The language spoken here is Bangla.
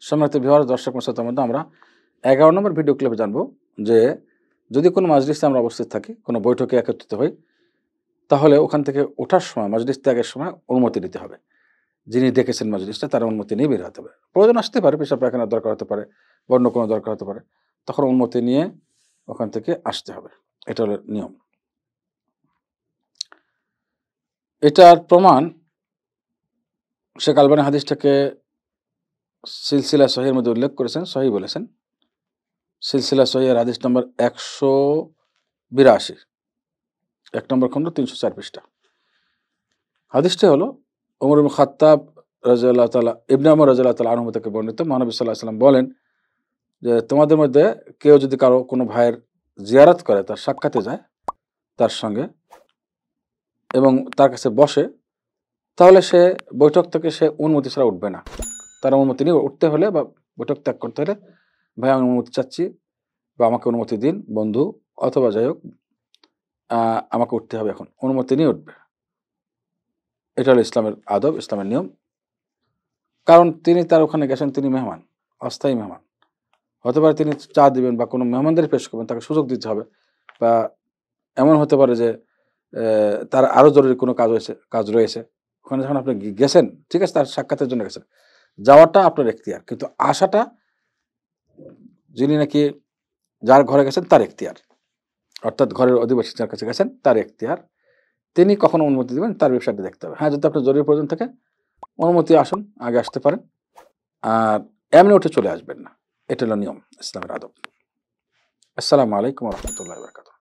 সম্মানিত ভিউয়ার, দর্শক শ্রোতার মধ্যে আমরা 11 নম্বর ভিডিও ক্লিপে জানবো যে যদি কোনো মাজলিসে আমরা উপস্থিত থাকি, কোনো বৈঠকে একত্রিত হই, তাহলে ওখান থেকে ওঠার সময়, মাজলিস ত্যাগের সময় অনুমতি নিতে হবে। যিনি ডেকেছেন মাজলিসটা, তার অনুমতি নিয়ে বের হতে হবে। প্রয়োজন আসতে পারে, পেশাব পায়খানার দরকার হতে পারে, বা অন্য কোনো দরকার হতে পারে, তখন অনুমতি নিয়ে ওখান থেকে আসতে হবে। এটা হলো নিয়ম। এটার প্রমাণ শেখ আলবানী হাদিসটাকে সিলসিলা সহিহের মধ্যে উল্লেখ করেছেন, সহি বলেছেন। সিলসিলা সহিহের হাদিস নম্বর 182, 1 নম্বর খণ্ড, 304 পৃষ্ঠা। হাদিসটি হলো ওমর ইবনে খাত্তাব রাদিয়াল্লাহু তাআলা, ইবনে ওমর রাদিয়াল্লাহু তাআলা আনহু থেকে বর্ণিত। মহানবী সাল্লাল্লাহু আলাইহি ওয়াসাল্লাম বলেন যে তোমাদের মধ্যে কেউ যদি কারো কোনো ভাইয়ের জিয়ারত করে, তার সাক্ষাতে যায় তার সঙ্গে এবং তার কাছে বসে, তাহলে সে বৈঠক থেকে সে অনুমতি ছাড়া উঠবে না। তার অনুমতি নিয়ে উঠতে হলে বা বৈঠক ত্যাগ করতে হলে, ভাই আমি অনুমতি চাচ্ছি বা আমাকে অনুমতি দিন বন্ধু, অথবা যাই হোক আমাকে উঠতে হবে, এখন অনুমতি নিয়ে উঠবে। এটা হলো ইসলামের আদব, ইসলামের নিয়ম। কারণ তিনি তার ওখানে গেছেন, তিনি মেহমান, অস্থায়ী মেহমান। হতে পারে তিনি চা দিবেন বা কোনো মেহমানদের পেশ করবেন, তাকে সুযোগ দিতে হবে। বা এমন হতে পারে যে তার আরও জরুরি কোনো কাজ রয়েছে, ওখানে যখন আপনি গেছেন, ঠিক আছে, তার সাক্ষাতের জন্য গেছেন, যাওয়াটা আপনার এখতিয়ার, কিন্তু আসাটা যিনি নাকি যার ঘরে গেছেন তার এখতিয়ার, অর্থাৎ ঘরের অধিবাসী যার কাছে গেছেন তার এখতিয়ার। তিনি কখন অনুমতি দেবেন তার বিষয়টা দেখতে হবে। হ্যাঁ, যদি আপনার জরুরি প্রয়োজন থাকে, অনুমতি আসুন, আগে আসতে পারেন, আর এমনি উঠে চলে আসবেন না। এটা হলো নিয়ম, ইসলামের আদব। আসসালামু আলাইকুম ওয়া রাহমাতুল্লাহি ওয়া বারাকাতুহু।